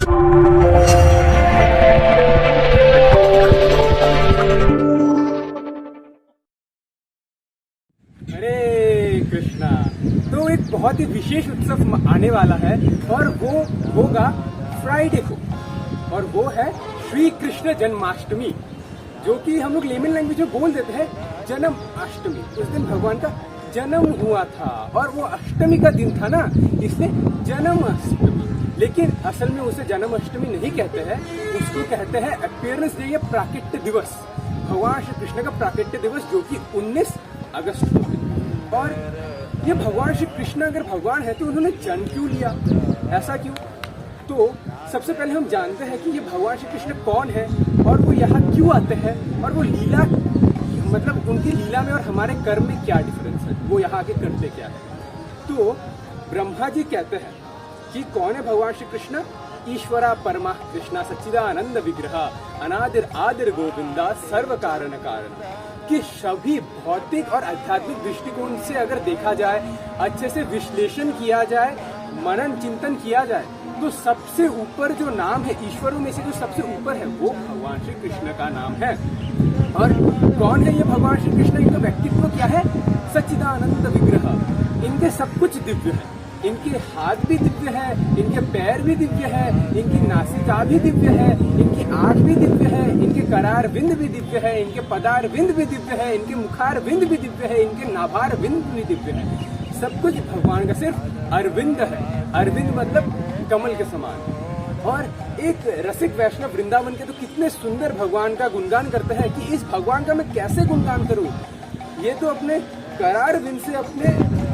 हरे कृष्णा। तो एक बहुत ही विशेष उत्सव आने वाला है और वो होगा फ्राइडे को, और वो है श्री कृष्ण जन्माष्टमी, जो कि हम लोग लेमन लैंग्वेज में बोल देते हैं जन्म अष्टमी। उस दिन भगवान का जन्म हुआ था और वो अष्टमी का दिन था ना, इसलिए जन्म अष्टमी। लेकिन असल में उसे जन्म अष्टमी नहीं कहते हैं, उसको कहते हैं अपीयरेंस डे या प्राकट्य दिवस, भगवान श्री कृष्ण का प्राकट्य दिवस, जो कि 19 अगस्त को है। और ये भगवान श्री कृष्ण अगर भगवान है तो उन्होंने जन्म क्यों लिया, ऐसा क्यों? तो सबसे पहले हम जानते हैं कि ये भगवान श्री कृष्ण कौन है और वो यहाँ क्यों आते हैं, और वो लीला, मतलब उनकी लीला में और हमारे कर्म में क्या डिफरेंस है, वो यहाँ आके करते क्या है। तो ब्रह्मा जी कहते हैं कि कौन है भगवान श्री कृष्ण? ईश्वरा परमा कृष्णा सच्चिदानंद विग्रह अनादिर आदिर गोविंदा सर्व कारण कारण। कि सभी भौतिक और आध्यात्मिक दृष्टिकोण से अगर देखा जाए, अच्छे से विश्लेषण किया जाए, मनन चिंतन किया जाए, तो सबसे ऊपर जो नाम है ईश्वरों में से जो सबसे ऊपर है वो भगवान श्री कृष्ण का नाम है। और कौन है ये भगवान श्री कृष्ण? इनका व्यक्तित्व क्या है? सच्चिदानंद विग्रह। इनके सब कुछ दिव्य है, इनके हाथ भी दिव्य है, इनके पैर भी दिव्य है, इनकी नासिका भी दिव्य है, इनकी आंख भी दिव्य है, इनके करार विंद भी दिव्य है, इनके पदार विंद भी दिव्य है, इनके मुखार विंद भी दिव्य है, इनके नाभार विंद भी दिव्य है। सब कुछ भगवान का सिर्फ अरविंद है। अरविंद मतलब कमल के समान। और एक रसिक वैष्णव वृंदावन के तो कितने सुंदर भगवान का गुणगान करते हैं कि इस भगवान का मैं कैसे गुणगान करूं। ये तो अपने करार विंद से, अपने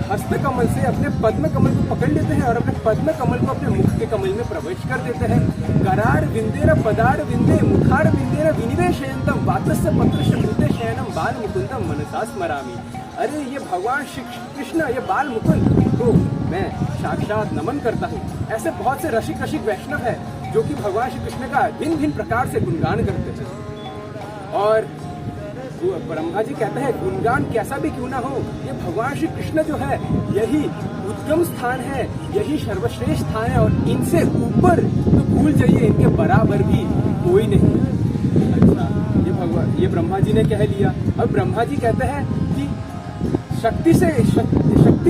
हस्त कमल से अपने पद्म कमल को पकड़ लेते हैं और अपने पद्म कमल को अपने मुख के कमल में प्रवेश कर देते हैं। करार विंदेर पदार विंदे मुखार विंदेर विनिवेशयन्तम वातस्य पत्रस्य भूते शयनम बाल मुकुंदम मनसा स्मरामि। अरे ये भगवान श्री कृष्ण, ये बाल मुकुंद को मैं साक्षात नमन करता हूँ। ऐसे बहुत से रसिक वैष्णव है जो कि भगवान श्री कृष्ण का भिन्न भिन्न प्रकार से गुणगान करते हैं। और ब्रह्मा जी कहते हैं गुणगान कैसा भी क्यों ना हो, ये भगवान श्री कृष्ण जो है यही उद्गम स्थान है, यही सर्वश्रेष्ठ स्थान है, और इनसे ऊपर तो भूल जाइए, इनके बराबर भी कोई नहीं। अच्छा, ये ब्रह्मा जी ने कह लिया। अब ब्रह्मा जी कहते हैं कि शक्ति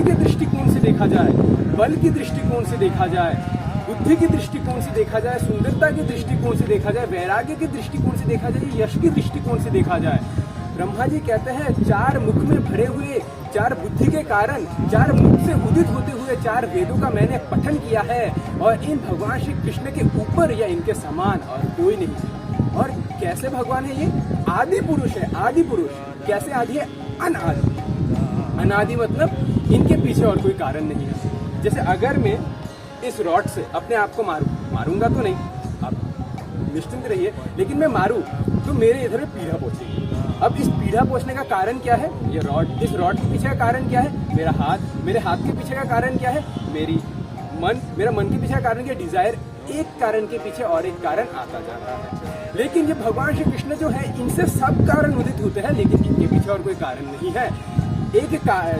के दृष्टिकोण से देखा जाए, बल की दृष्टिकोण से देखा जाए, बुद्धि की दृष्टिकोण से देखा जाए, सुंदरता के दृष्टिकोण से देखा जाए, वैराग्य के दृष्टिकोण से देखा जाए, यश के दृष्टिकोण से देखा जाए, ब्रह्मा जी कहते हैं चार मुख में भरे हुए, चार बुद्धि के कारण, चार मुख से उदित होते हुए चार वेदों का मैंने पठन किया है, और इन भगवान श्री कृष्ण के ऊपर या इनके समान और कोई नहीं। और कैसे भगवान है? ये आदि पुरुष है। आदि पुरुष कैसे आदि है? अनादि। अनादि मतलब इनके पीछे और कोई कारण नहीं है। जैसे अगर मैं इस रॉड से अपने आप को मारूंगा तो नहीं, आप निश्चिंत रहिए, लेकिन मैं मारूं तो मेरे इधर पीड़ा पहुंचेगी। अब इस पीड़ा पहुंचने का कारण क्या है? ये रॉड। इस रॉड के पीछे का कारण क्या है? मेरा हाथ। मेरे हाथ के पीछे का कारण क्या है? मेरा मन के पीछे का कारण क्या? डिजायर। एक कारण के पीछे और एक कारण आता जा रहा है। लेकिन ये भगवान श्री कृष्ण जो है इनसे सब कारण उदित होते हैं, लेकिन इनके पीछे और कोई कारण नहीं है।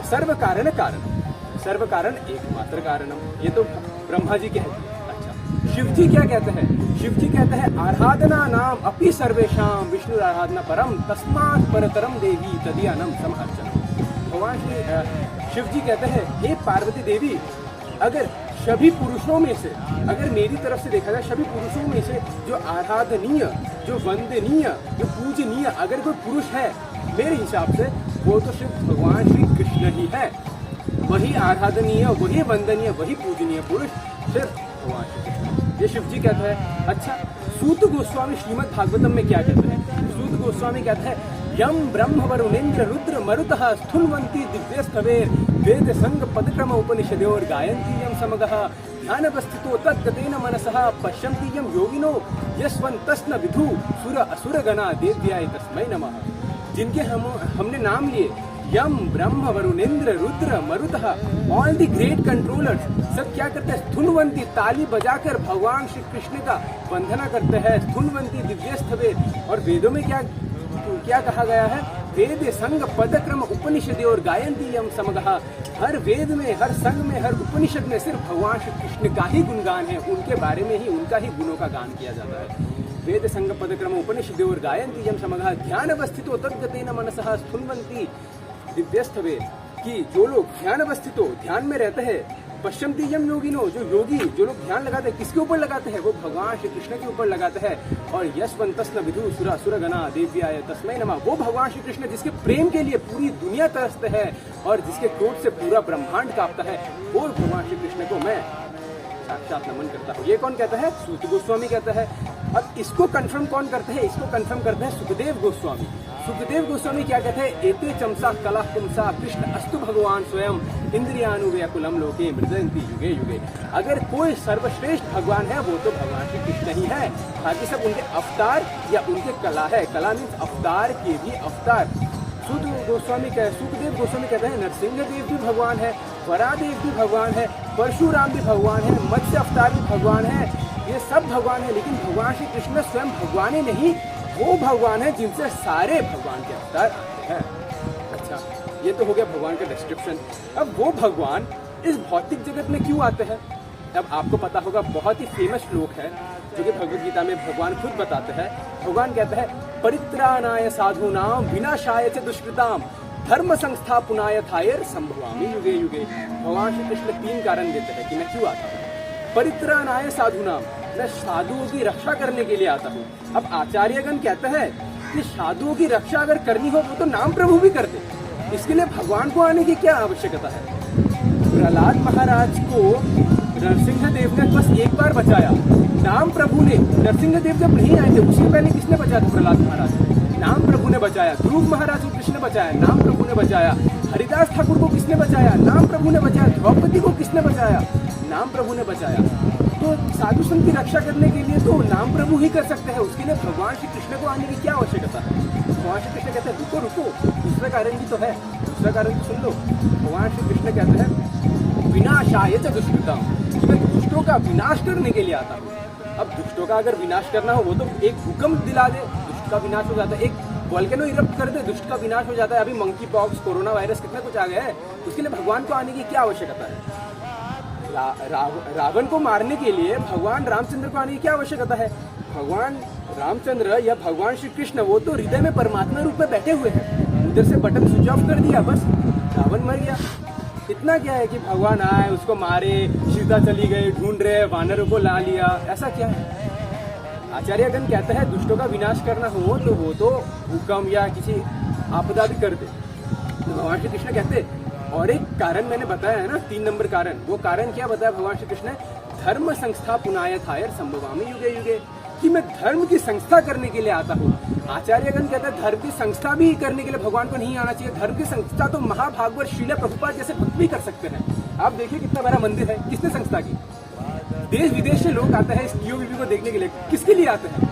सर्व कारण एकमात्र कारणम, ये तो ब्रह्मा जी कहते हैं। अच्छा, शिव जी क्या कहते हैं? शिव जी कहते हैं आराधना नाम अपि सर्वेशाम विष्णु आराधना परम तस्मात् परतरम देवी तदीयानम समर्चनम। भगवान श्री शिव जी कहते हैं हे पार्वती देवी, अगर सभी पुरुषों में से, अगर मेरी तरफ से देखा जाए, सभी पुरुषों में से जो आराधनीय, जो वंदनीय, जो पूजनीय अगर कोई पुरुष है मेरे हिसाब से, वो तो सिर्फ भगवान श्री कृष्ण ही है। वही आराधनीय, वही वंदनीय, वही पूजनीय पुरुष सिर्फ भगवान श्री कृष्ण। ये शिव जी कहते हैं। अच्छा, सूत गोस्वामी श्रीमद् भागवतम में क्या कहते हैं? सूत गोस्वामी कहते हैं यम ब्रह्म वरुणेन्द्र रुद्र मरुतः स्थुन्वन्ति दिव्यस्तवेर वेद संग पदक्रम उपनिषदोर गायन्ति यम समगः ध्यानवस्थितो तद्गतेन मनसः पश्यन्ति यम योगिनो यस्वन्तस्न विधु सुर असुर गणा देव्याय तस्मै नमः। जिनके हमने नाम लिए, यम ब्रह्म वरुणेन्द्र रुद्र मरुतः, ऑल द ग्रेट कंट्रोलर्स, सब क्या करते हैं? स्थुन्वन्ति, ताली बजाकर भगवान श्री कृष्ण का वंदना करते हैं। स्थुन्वन्ति दिव्यस्थवे, और वेदों में क्या कहा गया है? वेद संग पद क्रम उपनिषद और गायंती यम समगः। हर वेद में, हर संग में, हर उपनिषद में सिर्फ भगवान श्री कृष्ण का ही गुणगान है, उनके बारे में ही, उनका ही गुणों का गान किया जाता है। वेद संग पद क्रम उपनिषद और गायंती यम समगः ध्यान अवस्थितो तद्गतेन मनसः स्थुन्वन्ति दिव्यस्थवे। कि जो लोग ध्यान अवस्थितो, ध्यान में रहते हैं, पश्चिमती यम योगिनो, जो योगी, जो लोग ध्यान लगाते हैं, किसके ऊपर लगाते हैं? वो भगवान श्री कृष्ण के ऊपर लगाते हैं। और यशवंतस्न विधु सुरा सुरगना देव्याय तस्मै नमः। वो भगवान श्री कृष्ण जिसके प्रेम के लिए पूरी दुनिया तरसते है और जिसके क्रोध से पूरा ब्रह्मांड कांपता है, वो भगवान श्री कृष्ण को मैं साक्षात नमन करता हूँ। ये कौन कहता है? सूत गोस्वामी कहता है। अब इसको कंफर्म कौन करते हैं? इसको कंफर्म करते हैं सुखदेव गोस्वामी। सुखदेव गोस्वामी क्या कहते हैं? एते चमसा कला पुंसा कृष्ण अस्तु भगवान स्वयं इंद्रियानुव्याकुलम लोके मृदंती युगे युगे। अगर कोई सर्वश्रेष्ठ भगवान है वो तो भगवान श्री कृष्ण ही है, बाकी सब उनके अवतार या उनके कला है। कला मीन्स अवतार के भी अवतार। सुखदेव गोस्वामी कहते हैं नरसिंह देव भी भगवान है, वरादेव भी भगवान है, परशुराम भी भगवान है, मत्स्य अवतार भी भगवान है, ये सब भगवान है। लेकिन भगवान श्री कृष्ण स्वयं भगवान ही नहीं, वो भगवान है जिनसे सारे भगवान के अवतार हैं। अच्छा, ये तो हो गया भगवान का डिस्क्रिप्शन। अब वो भगवान इस भौतिक जगत में क्यों आते हैं? अब आपको पता होगा, बहुत ही फेमस श्लोक है जो कि भगवद गीता में भगवान खुद बताते हैं। भगवान कहते हैं परित्राणाय साधूनाम विनाशाय च दुष्कृताम धर्म संस्थापनाय थायर संभवामि युगे युगे। भगवान श्री कृष्ण 3 कारण देते हैं कि मैं क्यों आता हूँ। परित्राणाय साधूनाम, मैं साधुओं की रक्षा करने के लिए आता हूँ। अब आचार्यगण कहते हैं कि साधुओं की रक्षा अगर करनी हो वो तो नाम प्रभु भी करते, इसके लिए भगवान को आने की क्या आवश्यकता है? प्रहलाद महाराज को नरसिंह देव ने बस एक बार बचाया, नाम प्रभु ने। नरसिंह देव जब नहीं आए थे उससे पहले किसने बचाया था? प्रहलाद महाराज, नाम प्रभु ने बचाया। ध्रुव महाराज को किसने बचाया? नाम प्रभु ने बचाया। हरिदास ठाकुर को किसने बचाया? नाम प्रभु ने बचाया। द्रौपदी को किसने बचाया? नाम प्रभु ने बचाया। तो साधु संत की रक्षा करने के लिए तो नाम प्रभु ही कर सकते हैं, उसके लिए भगवान श्री कृष्ण को आने की क्या आवश्यकता है? भगवान श्री कृष्ण कहते हैं रुको रुको, दूसरा कारण भी तो है, दूसरा कारण सुन लो। भगवान श्री कृष्ण कहते हैं विनाशाय च दुष्कृताम, मैं दुष्टों का विनाश करने के लिए आता हूँ। अब दुष्टों का अगर विनाश करना हो वो तो एक भूकंप दिला दे, दुष्ट का विनाश हो जाता है। एक वोल्केनो इरप्ट कर दे, दुष्ट का विनाश हो जाता है। अभी मंकी पॉक्स, कोरोना वायरस, कितना कुछ आ गया है। उसके लिए भगवान को आने की क्या आवश्यकता है? रावण को मारने के लिए भगवान रामचंद्र को आने की क्या आवश्यकता है? भगवान रामचंद्र या भगवान श्री कृष्ण वो तो हृदय में परमात्मा रूप में बैठे हुए हैं, उधर से बटन स्विच ऑफ कर दिया, बस रावण मर गया। इतना क्या है कि भगवान आए, उसको मारे, सीता चली गई, ढूंढ रहे, वानरों को ला लिया, ऐसा क्या है? आचार्यगण कहते हैं दुष्टों का विनाश करना हो तो वो तो भूकंप या किसी आपदा भी कर दे। तो भगवान श्री कृष्ण कहते, और एक कारण मैंने बताया है ना, 3 नंबर कारण, वो कारण क्या बताया भगवान श्री कृष्ण ने? धर्म संस्था पुनाय थायर संभवामि युगे युगे, कि मैं धर्म की संस्था करने के लिए आता हूँ। आचार्यगण कहते हैं धर्म की संस्था भी करने के लिए भगवान को नहीं आना चाहिए। धर्म की संस्था तो महाभागवत श्रील प्रभुपाद जैसे भक्त भी कर सकते हैं। आप देखिए कितना बड़ा मंदिर है, किसने संस्था की? देश विदेश से लोग आते हैं इस टीओबीपी को देखने के लिए। किसके लिए आते हैं?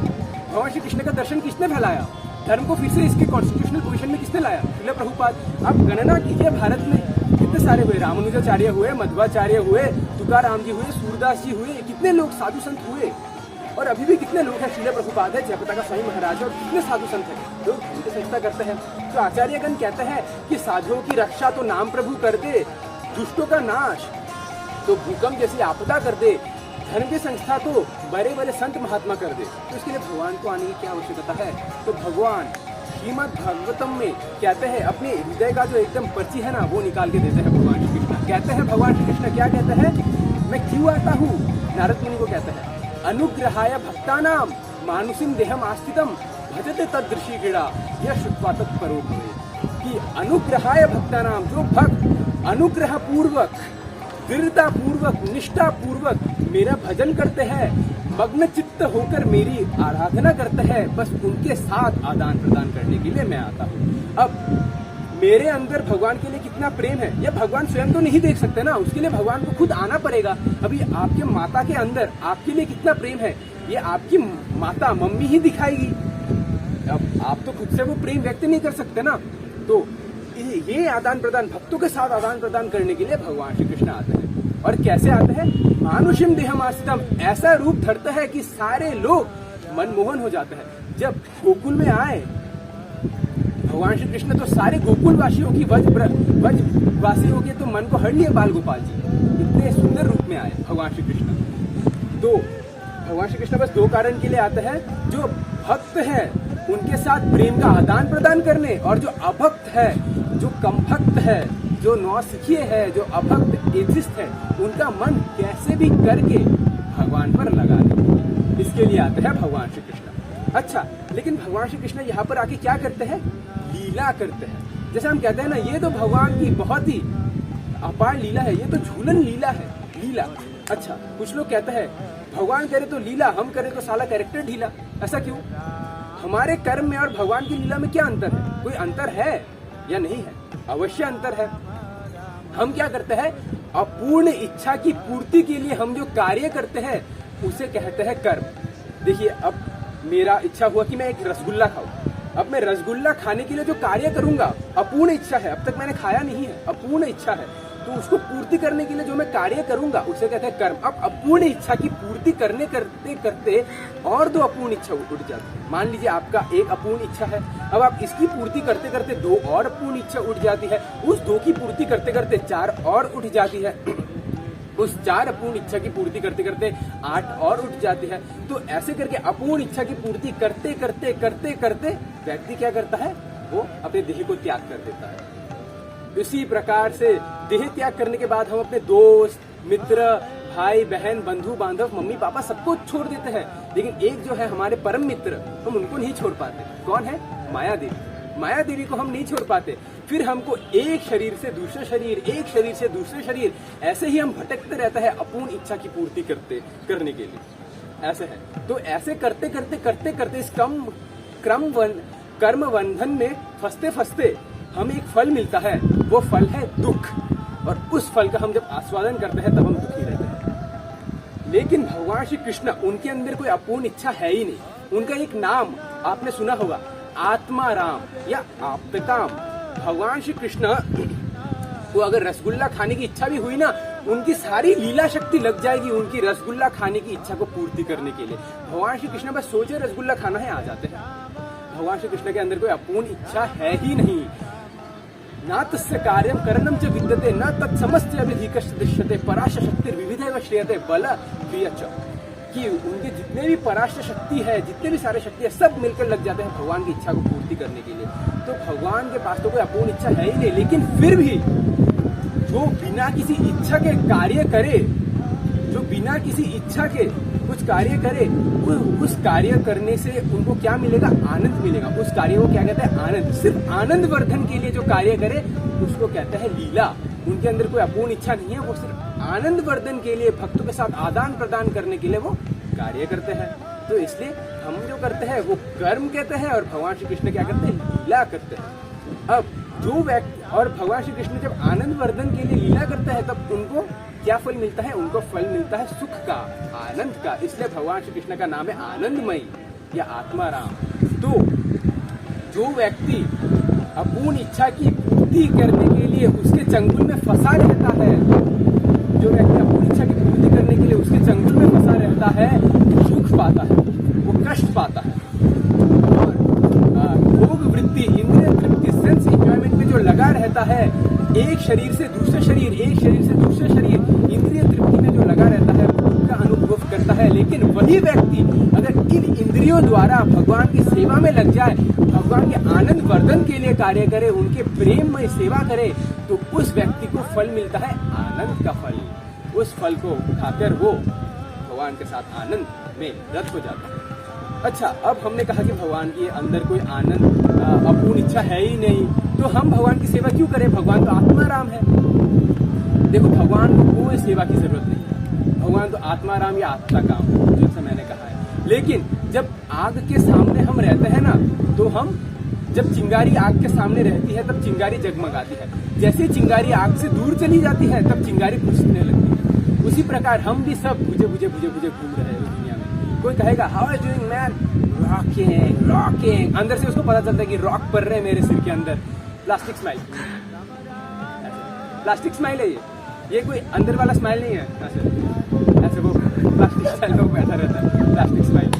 भगवान श्री कृष्ण का दर्शन किसने फैलाया? धर्म को फिर से इसके कॉन्स्टिट्यूशनल पोजीशन में किसने लाया? श्रील प्रभुपाद। आप गणना कीजिए, भारत में कितने सारे हुए, रामानुजाचार्य हुए, मध्वाचार्य हुए, तुकाराम जी हुए, सूरदास जी हुए, कितने लोग साधु संत हुए। और अभी भी कितने लोग हैं? श्रील प्रभुपाद है, जयप्रकाश स्वामी महाराज है, और कितने साधु संत हैं, लोग उनकी संस्था करते हैं। तो आचार्यगण कहते हैं कि साधुओं की रक्षा तो नाम प्रभु कर दे, दुष्टों का नाश तो भूकंप जैसी आपदा कर दे, धर्म की संस्था तो बड़े बड़े संत महात्मा कर दे। तो इसके लिए भगवान को आने की क्या आवश्यकता है? तो भगवान श्रीमद् भागवतम में कहते हैं, अपने हृदय का जो एकदम पर्ची है ना वो निकाल के देते हैं भगवान श्री कृष्ण। कहते हैं भगवान श्री कृष्ण क्या कहते हैं? मैं क्यों आता हूँ? नारद मुनि को कहते हैं अनुग्रहाय भक्तानाम मानुषिम देहम आस्थितम भजते तदृशी क्रीड़ा यह श्रुत्वा तत्परो भवे। कि अनुग्रहाय भक्तानाम, जो भक्त अनुग्रह पूर्वक, दृढ़ता पूर्वक, निष्ठा पूर्वक मेरा भजन करते हैं, मग्न चित्त होकर मेरी आराधना करते हैं, बस उनके साथ आदान प्रदान करने के लिए मैं आता हूँ। अब मेरे अंदर भगवान के लिए कितना प्रेम है ये भगवान स्वयं तो नहीं देख सकते ना, उसके लिए भगवान को खुद आना पड़ेगा। अभी आपके माता के अंदर आपके लिए कितना प्रेम है ये आपकी माता मम्मी ही दिखाएगी। अब आप तो खुद से वो प्रेम व्यक्त नहीं कर सकते ना। तो ये आदान प्रदान, भक्तों के साथ आदान प्रदान करने के लिए भगवान श्री कृष्ण आते हैं। और कैसे आते हैं? मानुषिम देहमास्तितम, ऐसा रूप धरता है कि सारे लोग मनमोहन हो जाते हैं। जब गोकुल में आए भगवान श्री कृष्ण तो सारे गोकुल वासियों की वासियों के तो मन को हर लिए बाल गोपाल जी, इतने सुंदर रूप में आए भगवान श्री कृष्ण। तो भगवान श्री कृष्ण बस दो कारण के लिए आते हैं, जो भक्त है उनके साथ प्रेम का आदान प्रदान करने, और जो अभक्त है, जो कम भक्त है, जो नौसिखिए है, जो अभक्त एथिस्ट है, उनका मन कैसे भी करके भगवान पर लगा दे, इसके लिए आते हैं भगवान श्री कृष्ण। अच्छा, लेकिन भगवान श्री कृष्ण यहाँ पर आके क्या करते हैं? लीला करते हैं। जैसे हम कहते हैं ना, ये तो भगवान की बहुत ही अपार लीला है, ये तो झूलन लीला है, लीला। अच्छा, कुछ लोग कहते हैं भगवान करे तो लीला, हम करे तो साला कैरेक्टर ढीला। ऐसा क्यों? हमारे कर्म में और भगवान की लीला में क्या अंतर है? कोई अंतर है या नहीं है? अवश्य अंतर है। हम क्या करते हैं? अपूर्ण इच्छा की पूर्ति के लिए हम जो कार्य करते हैं उसे कहते हैं कर्म। देखिए, अब मेरा इच्छा हुआ कि मैं एक रसगुल्ला खाऊं, अब मैं रसगुल्ला खाने के लिए जो कार्य करूंगा, अपूर्ण इच्छा है, अब तक मैंने खाया नहीं है, अपूर्ण इच्छा है, तो उसको पूर्ति करने के लिए जो मैं कार्य करूंगा उसे कहते हैं कर्म। अब अपूर्ण इच्छा की पूर्ति करने करते करते और दो अपूर्ण इच्छा उठ जाती है। मान लीजिए आपका एक अपूर्ण इच्छा है, अब आप इसकी पूर्ति करते करते दो और अपूर्ण इच्छा उठ जाती है, उस दो की पूर्ति करते करते चार और उठ जाती है, उस चार अपूर्ण इच्छा की पूर्ति करते करते 8 और उठ जाती है। तो ऐसे करके अपूर्ण इच्छा की पूर्ति करते करते करते करते व्यक्ति क्या करता है? वो अपने देह को त्याग कर देता है। इसी प्रकार से देह त्याग करने के बाद हम अपने दोस्त, मित्र, भाई बहन, बंधु बांधव, मम्मी पापा सबको छोड़ देते हैं, लेकिन एक जो है हमारे परम मित्र, हम उनको नहीं छोड़ पाते। कौन है? माया देवी। माया देवी को हम नहीं छोड़ पाते। फिर हमको एक शरीर से दूसरे शरीर, एक शरीर से दूसरे शरीर, ऐसे ही हम भटकते रहता है अपूर्ण इच्छा की पूर्ति करने के लिए। ऐसे है। तो ऐसे करते करते करते करते इस कर्म बंधन में फंसते फंसते हमें एक फल मिलता है, वो फल है दुख, और उस फल का हम जब आस्वादन करते हैं तब हम दुखी रहते हैं। लेकिन भगवान श्री कृष्ण, उनके अंदर कोई अपूर्ण इच्छा है ही नहीं। उनका एक नाम आपने सुना होगा, आत्माराम या आप्तकाम। भगवान श्री कृष्ण को अगर रसगुल्ला खाने की इच्छा भी हुई ना, उनकी सारी लीला शक्ति लग जाएगी उनकी रसगुल्ला खाने की इच्छा को पूर्ति करने के लिए। भगवान श्री कृष्ण बस सोचे रसगुल्ला खाना है, आ जाते हैं। भगवान श्री कृष्ण के अंदर कोई अपूर्ण इच्छा है ही नहीं। ना तस्य कार्यम करणम च विद्यते, न तत्समस्य अभिधिकश्च दृश्यते, पराश शक्ति विविधैव श्रेयते बल क्रिया च। कि उनके जितने भी पराश शक्ति है, जितने भी सारे शक्ति है, सब मिलकर लग जाते हैं भगवान की इच्छा को पूर्ति करने के लिए। तो भगवान के पास तो कोई अपूर्ण इच्छा है ही नहीं, लेकिन फिर भी जो बिना किसी इच्छा के कार्य करे, जो बिना किसी इच्छा के कुछ कार्य करे, उस कार्य करने से उनको क्या मिलेगा? आनंद मिलेगा। उस कार्य को क्या कहते हैं? आनंद। सिर्फ आनंद वर्धन के लिए जो कार्य करे उसको कहते हैं लीला। उनके अंदर कोई अपूर्ण इच्छा नहीं है, वो सिर्फ आनंद वर्धन के लिए, भक्तों के साथ आदान प्रदान करने के लिए वो कार्य करते हैं। तो इसलिए हम जो करते हैं वो कर्म कहते हैं, और भगवान श्री कृष्ण क्या करते हैं? लीला करते हैं। अब जो व्यक्ति, और भगवान श्री कृष्ण जब आनंद वर्धन के लिए लीला करते हैं तब उनको क्या फल मिलता है? उनको फल मिलता है सुख का, आनंद का। इसलिए भगवान श्री कृष्ण का नाम है आनंदमयी या आत्माराम। तो जो व्यक्ति अपूर्ण इच्छा की पूर्ति करने के लिए उसके चंगुल में फंसा रहता है, जो व्यक्ति अपूर्ण इच्छा की पूर्ति करने के लिए उसके चंगुल में फंसा रहता है, वो सुख पाता है, वो कष्ट पाता है। और भोग वृत्ति, इंद्रिय तृप्ति, सेंस एंजॉयमेंट में जो लगा रहता है, एक शरीर से दूसरे शरीर, एक शरीर से दूसरे शरीर, इंद्रिय तृप्ति में जो लगा रहता है, उसका अनुभव करता है। लेकिन वही व्यक्ति अगर इन इंद्रियों द्वारा भगवान की सेवा में लग जाए, भगवान के आनंद वर्धन के लिए कार्य करे, उनके प्रेम में सेवा करे, तो उस व्यक्ति को फल मिलता है आनंद का फल। उस फल को खाकर वो भगवान के साथ आनंद में रत हो जाता है। अच्छा, अब हमने कहा कि भगवान के अंदर कोई आनंद अपूर्ण इच्छा है ही नहीं, तो हम भगवान की सेवा क्यों करें? भगवान तो आत्माराम है। देखो, भगवान को कोई सेवा की जरूरत नहीं है, भगवान तो आत्माराम या आत्मा काम है, जैसे मैंने कहा है। लेकिन जब आग के सामने हम रहते हैं ना, तो हम जब चिंगारी आग के सामने रहती है तब चिंगारी जगमगाती है, जैसे चिंगारी आग से दूर चली जाती है तब चिंगारी बुझने लगती है। उसी प्रकार हम भी सब बुझे बुझे बुझे बुझे घूम रहे हैं दुनिया में। कोई कहेगा how are you doing man? Rocking rocking, अंदर से उसको पता चलता है कि रॉक पड़ रहे हैं मेरे सिर के अंदर। प्लास्टिक स्माइल, प्लास्टिक स्माइल है ये कोई अंदर वाला स्माइल नहीं है। ऐसे वो प्लास्टिक स्माइल में बैठा रहता है, प्लास्टिक स्माइल।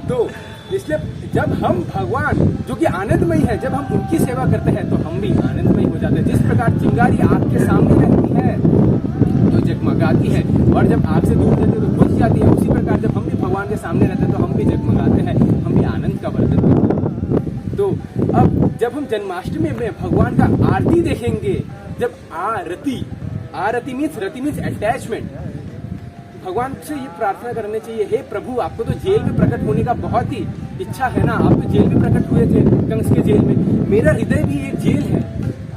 तो इसलिए जब हम भगवान जो कि आनंदमयी है, जब हम उनकी सेवा करते हैं तो हम भी आनंदमयी हो जाते हैं। जिस प्रकार चिंगारी आग के सामने रहती है तो जगमगाती है, और जब आग से दूर रहती है तो बुझ जाती है, उसी प्रकार जब हम भी भगवान के सामने रहते हैं तो हम भी जगमगाते हैं, हम भी आनंद का वर्धन करते हैं। तो अब जब हम जन्माष्टमी में भगवान का आरती देखेंगे, जब आरती मीन्स अटैचमेंट, भगवान से ये प्रार्थना करनी चाहिए, हे प्रभु आपको तो जेल में प्रकट होने का बहुत ही इच्छा है ना, आप तो जेल में प्रकट हुए थे, कंस के जेल में, मेरा हृदय भी एक जेल है,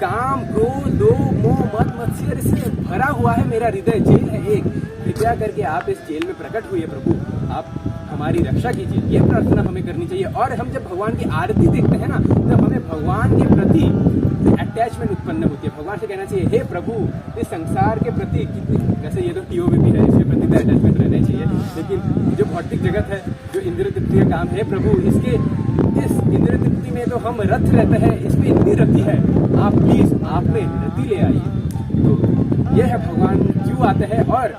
काम क्रोध लोभ मोह मद मत्सर से भरा हुआ है, मेरा हृदय जेल है एक, कृपया करके आप इस जेल में प्रकट हुए प्रभु, आप हमारी रक्षा कीजिए, ये प्रार्थना हमें करनी चाहिए। और हम जब भगवान की आरती देखते हैं ना, तब हमें भगवान के प्रति अटैचमेंट उत्पन्न होती है, भगवान से कहना चाहिए हे प्रभु इस संसार के प्रति कितनी, वैसे ये तो टीओबी है, इसके प्रति तो अटैचमेंट रहना चाहिए, लेकिन जो भौतिक जगत है, जो इंद्र तृप्ति का काम है प्रभु, इसके इस इंद्र तृप्ति में तो हम रथ रहते हैं, इसमें इतनी रति है, आप प्लीज आप में रति ले आइए। तो यह है भगवान क्यों आते हैं, और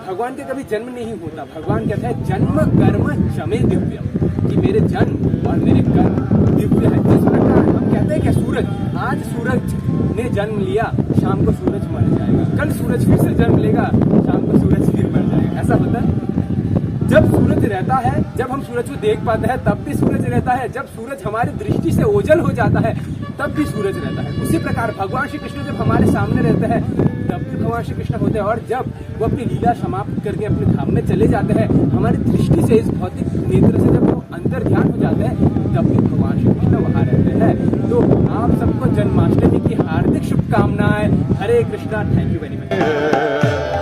भगवान का कभी जन्म नहीं होता, भगवान कहता है जन्म कर्म क्षमे दिव्यम, कि मेरे जन्म और मेरे कर्म दिव्य है। जिस प्रकार हम कहते हैं कि सूरज, आज सूरज ने जन्म लिया, शाम को सूरज मर जाएगा, कल सूरज फिर से जन्म लेगा, शाम को सूरज फिर मर जाएगा, ऐसा होता है। जब सूरज रहता है, जब हम सूरज को देख पाते हैं तब भी सूरज रहता है, जब सूरज हमारी दृष्टि से ओझल हो जाता है तब भी सूरज रहता है। उसी प्रकार भगवान श्री कृष्ण जब हमारे सामने रहते हैं तब भी भगवान श्री कृष्ण होते हैं, और जब वो अपनी लीला समाप्त करके अपने धाम में चले जाते हैं, हमारी दृष्टि से इस भौतिक नेत्र से जब वो अंतर ध्यान हो जाते हैं तब भी भगवान श्री कृष्ण वहां रहते हैं। तो आप सबको जन्माष्टमी की हार्दिक शुभकामनाएं। Hare Krishna, thank you very much.